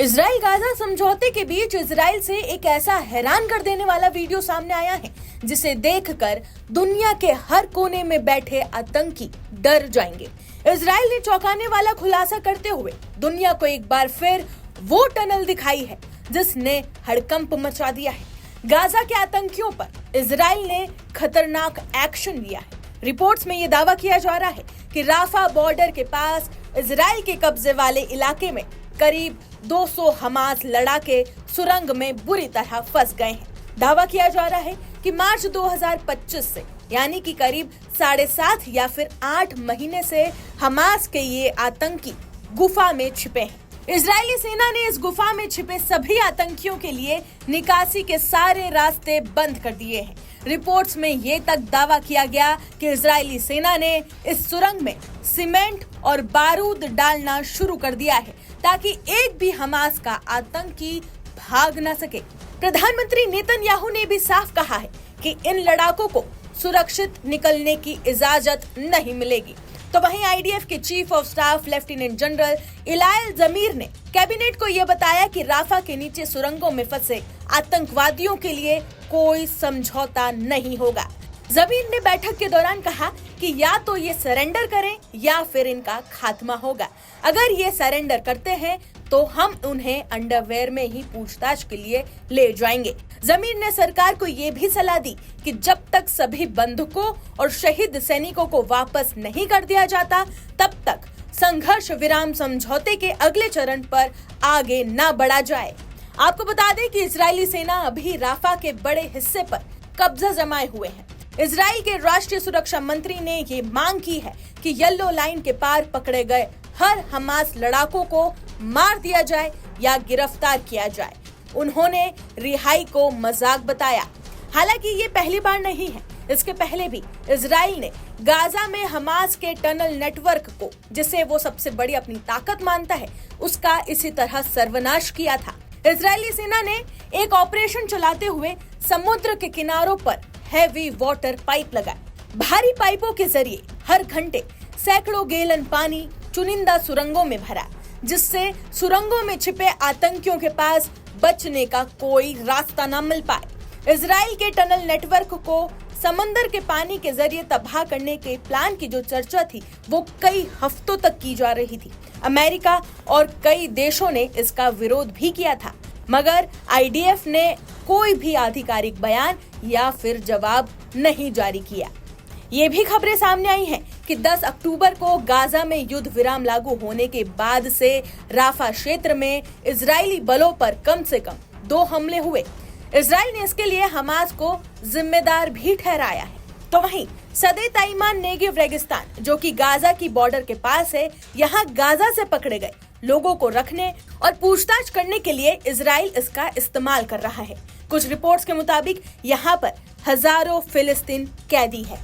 Israel Gaza समझौते के बीच Israel से एक ऐसा हैरान कर देने वाला वीडियो सामने आया है जिसे देखकर दुनिया के हर कोने में बैठे आतंकी डर जाएंगे। इजराइल ने चौंकाने वाला खुलासा करते हुए दुनिया को एक बार फिर वो टनल दिखाई है जिसने हड़कंप मचा दिया है। गाजा के आतंकियों पर इजराइल ने खतरनाक एक्शन लिया है। रिपोर्ट्स में ये दावा किया जा रहा है कि राफा बॉर्डर के पास इजराइल के कब्जे वाले इलाके में करीब 200 हमास लड़ाके सुरंग में बुरी तरह फंस गए हैं। दावा किया जा रहा है कि मार्च 2025 से यानी कि करीब 7.5 या फिर 8 महीने से हमास के ये आतंकी गुफा में छिपे हैं। इजरायली सेना ने इस गुफा में छिपे सभी आतंकियों के लिए निकासी के सारे रास्ते बंद कर दिए हैं। रिपोर्ट्स में ये तक दावा किया गया कि इजरायली सेना ने इस सुरंग में सीमेंट और बारूद डालना शुरू कर दिया है ताकि एक भी हमास का आतंकी भाग न सके। प्रधानमंत्री नेतन्याहू ने भी साफ कहा है कि इन लड़ाकों को सुरक्षित निकलने की इजाजत नहीं मिलेगी। तो वहीं आईडीएफ के chief of staff lieutenant general Eyal Zamir ने कैबिनेट को यह बताया कि राफा के नीचे सुरंगों में फंसे आतंकवादियों के लिए कोई समझौता नहीं होगा। जमीर ने बैठक के दौरान कहा कि या तो ये सरेंडर करें या फिर इनका खात्मा होगा। अगर ये सरेंडर करते हैं तो हम उन्हें अंडरवेयर में ही पूछताछ के लिए ले जाएंगे। जमीर ने सरकार को ये भी सलाह दी कि जब तक सभी बंधुकों और शहीद सैनिकों को वापस नहीं कर दिया जाता तब तक संघर्ष विराम समझौते के अगले चरण पर आगे न बढ़ा जाए। आपको बता दें कि इजरायली सेना अभी राफा के बड़े हिस्से पर कब्जा जमाए हुए है। इजराइल के राष्ट्रीय सुरक्षा मंत्री ने ये मांग की है कि येलो लाइन के पार पकड़े गए हर हमास लड़ाकों को मार दिया जाए या गिरफ्तार किया जाए। उन्होंने रिहाई को मजाक बताया। हालांकि ये पहली बार नहीं है, इसके पहले भी इजराइल ने गाजा में हमास के टनल नेटवर्क को, जिसे वो सबसे बड़ी अपनी ताकत मानता है, उसका इसी तरह सर्वनाश किया था। इजरायली सेना ने एक ऑपरेशन चलाते हुए समुद्र के किनारों पर हैवी वाटर पाइप लगाए। भारी पाइपों के जरिए हर घंटे सैकड़ों गैलन पानी चुनिंदा सुरंगों में भरा, जिससे सुरंगों में छिपे आतंकियों के पास बचने का कोई रास्ता न मिल पाए। इजराइल के टनल नेटवर्क को समंदर के पानी के जरिए तबाह करने के प्लान की जो चर्चा थी वो कई हफ्तों तक की जा रही थी। अमेरिका और कई देशों ने इसका विरोध भी किया था, मगर आईडीएफ ने कोई भी आधिकारिक बयान या फिर जवाब नहीं जारी किया। ये भी खबरें सामने आई हैं कि 10 अक्टूबर को गाजा में युद्ध विराम लागू होने के बाद से राफा क्षेत्र में इजरायली बलों पर कम से कम 2 हमले हुए। इजराइल ने इसके लिए हमास को जिम्मेदार भी ठहराया है। तो वहीं सदे ताइमान नेगेव रेगिस्तान, जो कि गाजा की बॉर्डर के पास है, यहाँ गाजा से पकड़े गए लोगों को रखने और पूछताछ करने के लिए इजराइल इसका इस्तेमाल कर रहा है। कुछ रिपोर्ट्स के मुताबिक यहाँ पर हजारों फिलिस्तीन कैदी है।